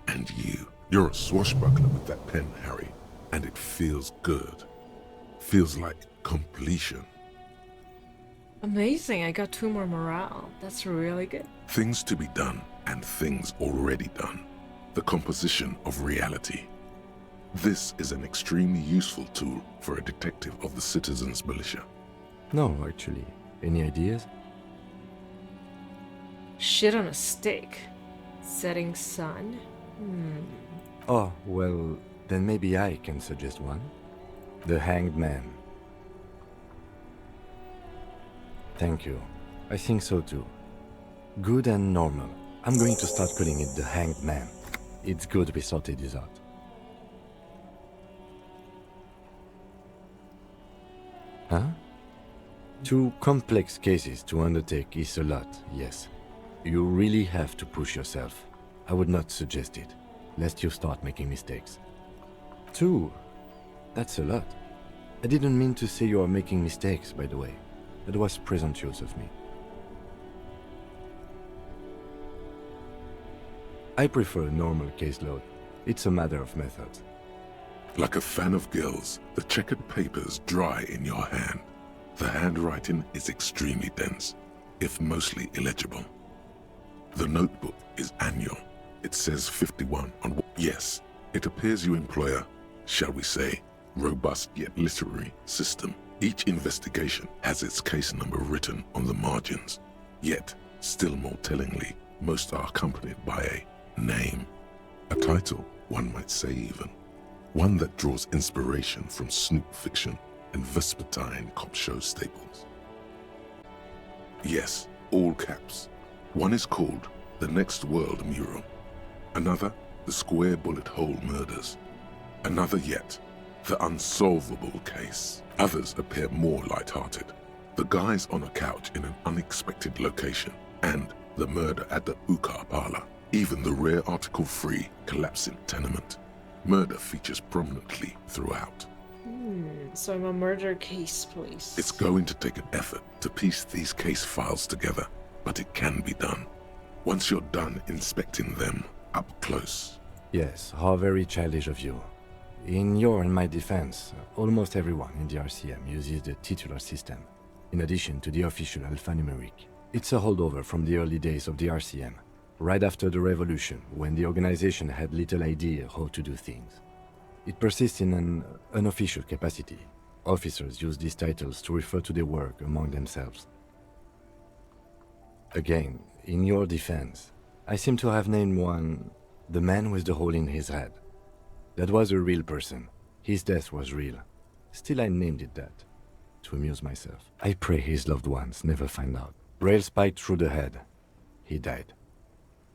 and you. You're a swashbuckler with that pen, Harry, and it feels good. Feels like completion. Amazing, I got 2 more morale. That's really good. Things to be done and things already done. The composition of reality. This is an extremely useful tool for a detective of the citizens' militia. No, actually. Any ideas? Shit on a stick. Setting sun. Oh, well, then maybe I can suggest one. The Hanged Man. Thank you. I think so too. Good and normal. I'm going to start calling it the Hanged Man. It's good we sorted this out. Huh? 2 complex cases to undertake is a lot, yes. You really have to push yourself. I would not suggest it, lest you start making mistakes. 2? That's a lot. I didn't mean to say you are making mistakes, by the way. That was presumptuous of me. I prefer a normal caseload. It's a matter of methods. Like a fan of gills, the checkered papers dry in your hand. The handwriting is extremely dense, if mostly illegible. The notebook is annual. It says 51 on. Yes, it appears you employ a, shall we say, robust yet literary system. Each investigation has its case number written on the margins. Yet, still more tellingly, most are accompanied by a name. A title, one might say even. One that draws inspiration from snoop fiction and vespertine cop show staples. Yes, all caps. One is called The Next World Mural. Another, The Square Bullet Hole Murders. Another yet, The Unsolvable Case. Others appear more light-hearted. The guys on a couch in an unexpected location, and the murder at the Ukar Parlor. Even the rare article-free collapsing tenement. Murder features prominently throughout. So I'm a murder case, please. It's going to take an effort to piece these case files together, but it can be done. Once you're done inspecting them up close. Yes, how very childish of you. In your and my defense, almost everyone in the RCM uses the titular system, in addition to the official alphanumeric. It's a holdover from the early days of the RCM, right after the revolution, when the organization had little idea how to do things. It persists in an unofficial capacity. Officers use these titles to refer to their work among themselves. Again, in your defense, I seem to have named one, the man with the hole in his head. That was a real person. His death was real. Still, I named it that, to amuse myself. I pray his loved ones never find out. Rail spiked through the head. He died.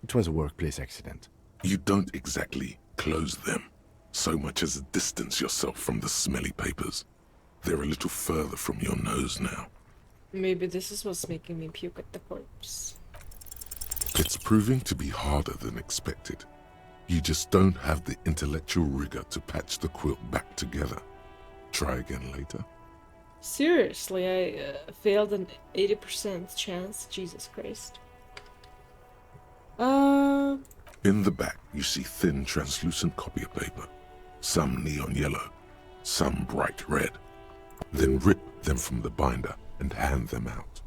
It was a workplace accident. You don't exactly close them, so much as distance yourself from the smelly papers. They're a little further from your nose now. Maybe this is what's making me puke at the corpse. It's proving to be harder than expected. You just don't have the intellectual rigor to patch the quilt back together. Try again later. Seriously, I failed an 80% chance. Jesus Christ. In the back, you see thin, translucent copy paper. Some neon yellow, some bright red. Then rip them from the binder and hand them out,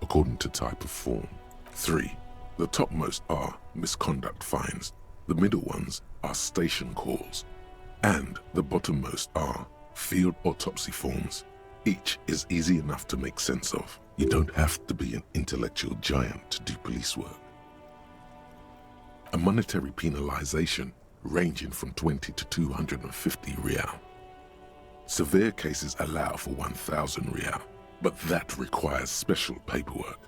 according to type of form. 3. The topmost are misconduct fines. The middle ones are station calls. And the bottommost are field autopsy forms. Each is easy enough to make sense of. You don't have to be an intellectual giant to do police work. A monetary penalization ranging from 20 to 250 real. Severe cases allow for 1,000 real, but that requires special paperwork.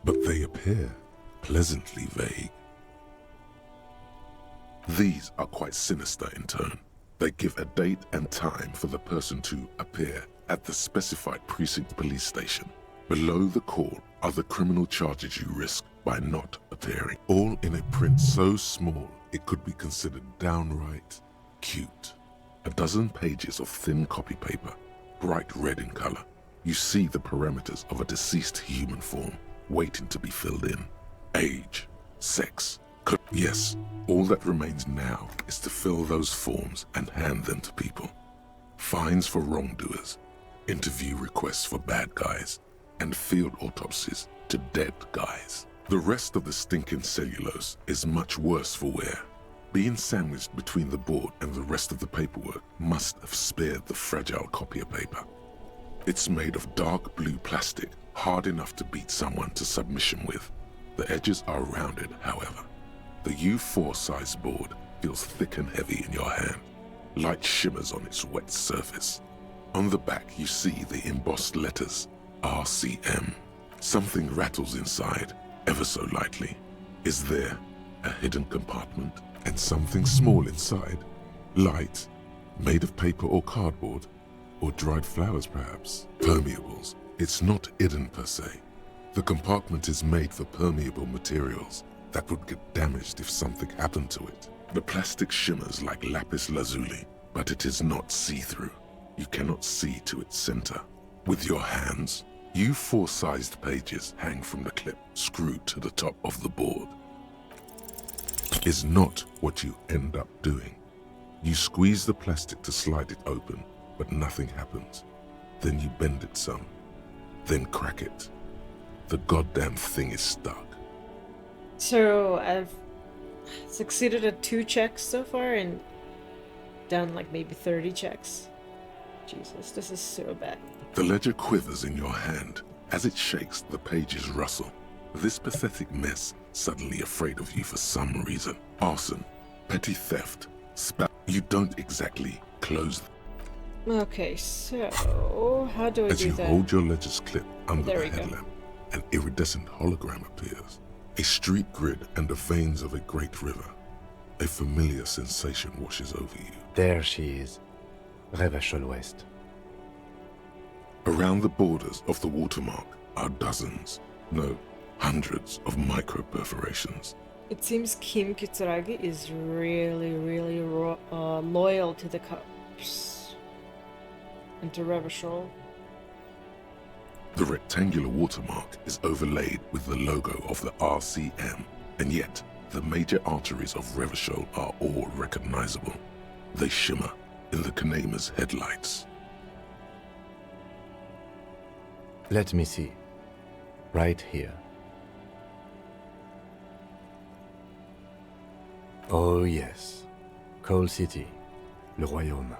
But they appear pleasantly vague. These are quite sinister in turn. They give a date and time for the person to appear at the specified precinct police station. Below the call are the criminal charges you risk by not appearing, all in a print so small it could be considered downright cute. A dozen pages of thin copy paper, bright red in color. You see the parameters of a deceased human form waiting to be filled in. Age, sex, yes, all that remains now is to fill those forms and hand them to people. Fines for wrongdoers, interview requests for bad guys, and field autopsies to dead guys. The rest of the stinking cellulose is much worse for wear. Being sandwiched between the board and the rest of the paperwork must have spared the fragile copier paper. It's made of dark blue plastic, hard enough to beat someone to submission with. The edges are rounded, however. The U4 size board feels thick and heavy in your hand. Light shimmers on its wet surface. On the back you see the embossed letters, RCM. Something rattles inside, ever so lightly. Is there a hidden compartment and something small inside? Light, made of paper or cardboard, or dried flowers perhaps? Permeables. It's not hidden per se. The compartment is made for permeable materials that would get damaged if something happened to it. The plastic shimmers like lapis lazuli, but it is not see-through. You cannot see to its center. With your hands, U4-sized pages hang from the clip screwed to the top of the board. Is not what you end up doing. You squeeze the plastic to slide it open, but nothing happens. Then you bend it some, then crack it. The goddamn thing is stuck. So I've succeeded at 2 checks so far and done like maybe 30 checks. Jesus, this is so bad. The ledger quivers in your hand. As it shakes, the pages rustle. This pathetic mess, suddenly afraid of you for some reason. Arson, petty theft, you don't exactly close. Okay, so how do I As do you that? hold your ledger's clip under There the we go. headlamp, an iridescent hologram appears. A street grid and the veins of a great river. A familiar sensation washes over you. There she is. Revachol West. Around the borders of the watermark are dozens, no, hundreds of micro-perforations. It seems Kim Kitsuragi is really loyal to the cops and to Revachol. The rectangular watermark is overlaid with the logo of the RCM, and yet the major arteries of Revachol are all recognizable. They shimmer in the Kanema's headlights. Let me see. Right here. Oh yes. Coal City. Le Royaume.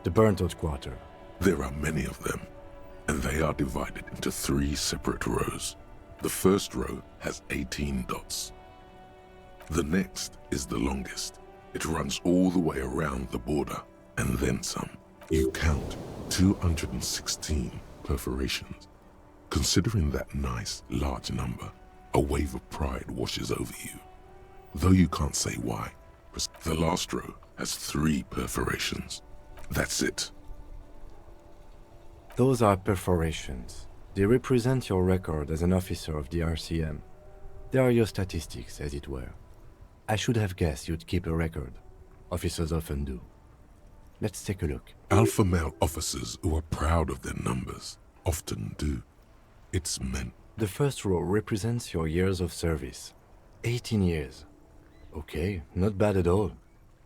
The burnt-out quarter. There are many of them, and they are divided into 3 separate rows. The first row has 18 dots. The next is the longest. It runs all the way around the border, and then some. You count 216 perforations. Considering that nice, large number, a wave of pride washes over you. Though you can't say why, the last row has 3 perforations. That's it. Those are perforations. They represent your record as an officer of the RCM. They are your statistics, as it were. I should have guessed you'd keep a record. Officers often do. Let's take a look. Alpha male officers who are proud of their numbers often do. It's men. The first row represents your years of service. 18 years. Okay, not bad at all.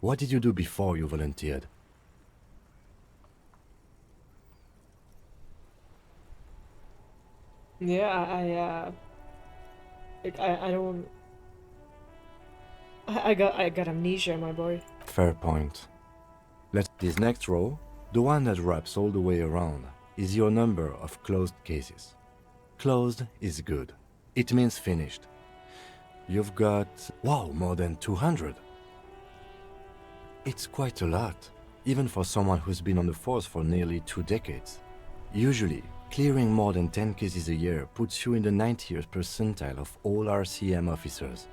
What did you do before you volunteered? Yeah, I don't. I got amnesia, my boy. Fair point. This next row, the one that wraps all the way around, is your number of closed cases. Closed is good. It means finished. You've got, wow, more than 200. It's quite a lot, even for someone who's been on the force for nearly 2 decades. Usually, clearing more than 10 cases a year puts you in the 90th percentile of all RCM officers.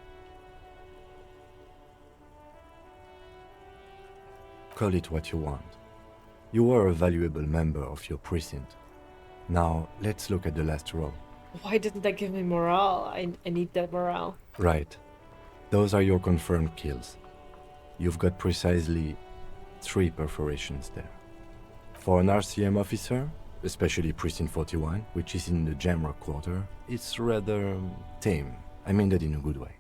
Call it what you want. You are a valuable member of your precinct. Now, let's look at the last row. Why didn't that give me morale? I need that morale. Right. Those are your confirmed kills. You've got precisely 3 perforations there. For an RCM officer, especially Precinct 41, which is in the Jamrock quarter, it's rather tame. I mean that in a good way.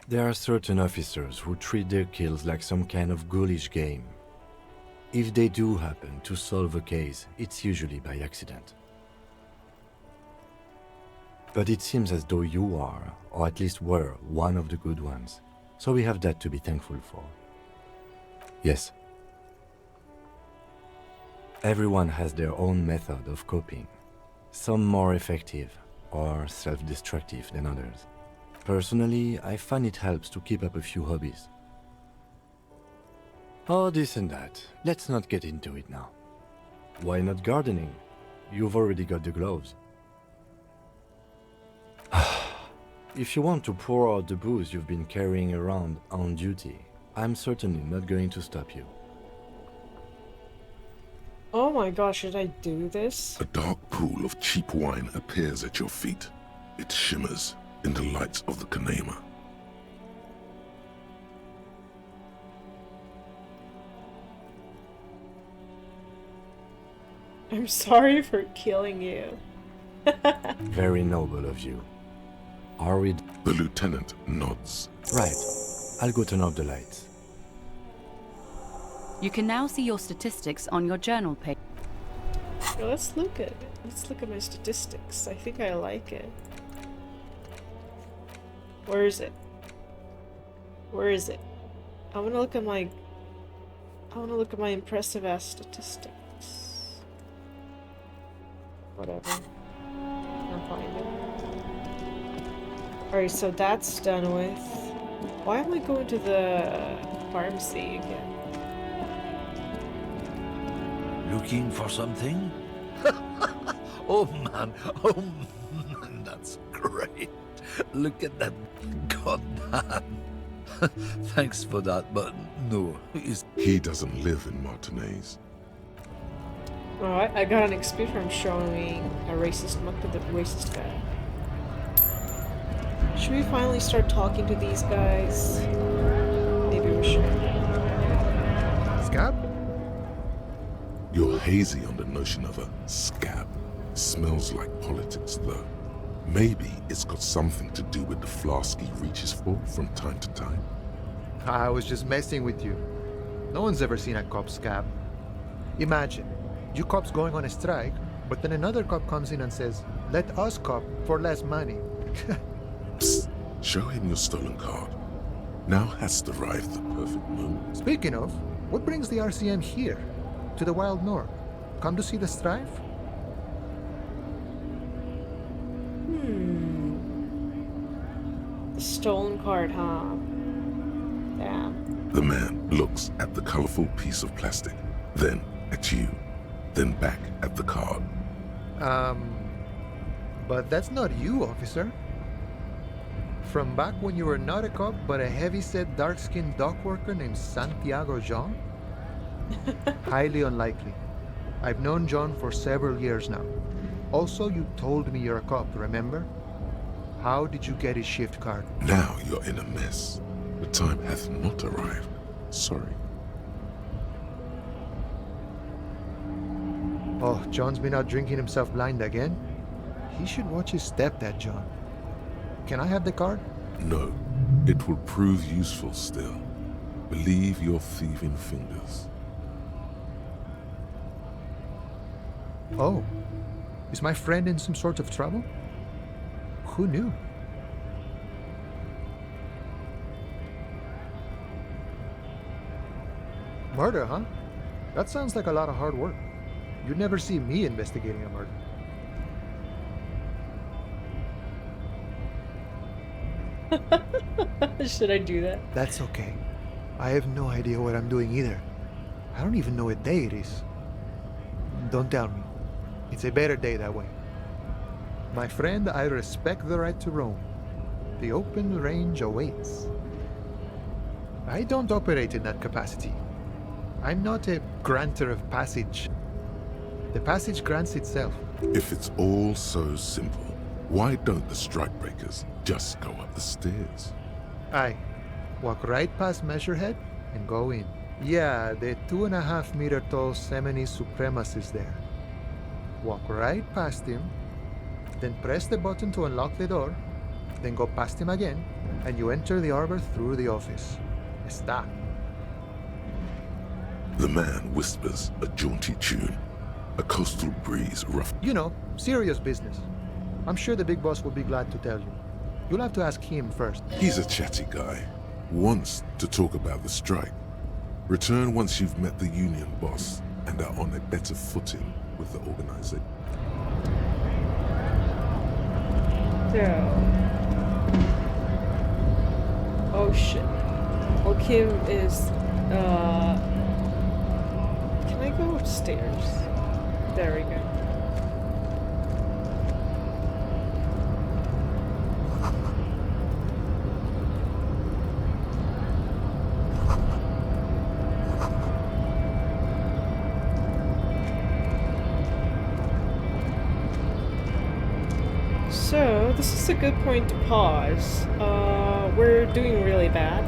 There are certain officers who treat their kills like some kind of ghoulish game. If they do happen to solve a case, it's usually by accident. But it seems as though you are, or at least were, one of the good ones. So we have that to be thankful for. Yes. Everyone has their own method of coping. Some more effective or self-destructive than others. Personally, I find it helps to keep up a few hobbies. Oh, this and that. Let's not get into it now. Why not gardening? You've already got the gloves. If you want to pour out the booze you've been carrying around on duty, I'm certainly not going to stop you. Oh my gosh, should I do this? A dark pool of cheap wine appears at your feet. It shimmers in the lights of the Kanema. I'm sorry for killing you. Very noble of you. Are we... The lieutenant nods. Right. I'll go turn off the lights. You can now see your statistics on your journal page. Well, let's look at it. Let's look at my statistics. I think I like it. Where is it? Where is it? I want to look at my impressive ass statistics. Whatever. I'll find it. Alright, so that's done with. Why am I going to the pharmacy again? Looking for something? Oh man, that's great. Look at that, goddamn. Thanks for that, but no, He doesn't live in Martinez. Alright, I got an XP from showing a racist muck to the racist guy. Should we finally start talking to these guys? Maybe we should. Scab? You're hazy on the notion of a scab. Smells like politics, though. Maybe it's got something to do with the flask he reaches for from time to time. I was just messing with you. No one's ever seen a cop scab. Imagine, you cops going on a strike, but then another cop comes in and says, "Let us cop for less money." Psst, show him your stolen card. Now has arrived the perfect moment. Speaking of, what brings the RCM here? To the Wild North? Come to see the strife? The stolen card, huh? Damn. The man looks at the colorful piece of plastic, then at you, then back at the card. But that's not you, officer. From back when you were not a cop, but a heavy-set, dark-skinned dock worker named Santiago Jean? Highly unlikely. I've known John for several years now. Also, you told me you're a cop, remember? How did you get his shift card? Now you're in a mess. The time hath not arrived. Sorry. Oh, John's been out drinking himself blind again? He should watch his step, that John. Can I have the card? No, it will prove useful still. Believe your thieving fingers. Oh, is my friend in some sort of trouble? Who knew? Murder, huh? That sounds like a lot of hard work. You'd never see me investigating a murder. Should I do that? That's okay. I have no idea what I'm doing either. I don't even know what day it is. Don't tell me. It's a better day that way. My friend, I respect the right to roam. The open range awaits. I don't operate in that capacity. I'm not a granter of passage. The passage grants itself. If it's all so simple, why don't the strikebreakers just go up the stairs? Aye. Walk right past Measurehead and go in. Yeah, the 2.5 meter tall Semini Supremus is there. Walk right past him, then press the button to unlock the door, then go past him again, and you enter the arbor through the office. Está. The man whispers a jaunty tune. A coastal breeze rough. You know, serious business. I'm sure the big boss will be glad to tell you. You'll have to ask him first. He's a chatty guy. Wants to talk about the strike. Return once you've met the union boss and are on a better footing with the organizer. So... Oh shit. Well, Kim is, Can I go upstairs? There we go. So, this is a good point to pause. We're doing really bad.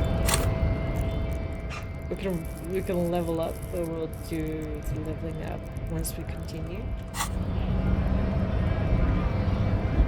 We can level up, but we'll do the leveling up once we continue.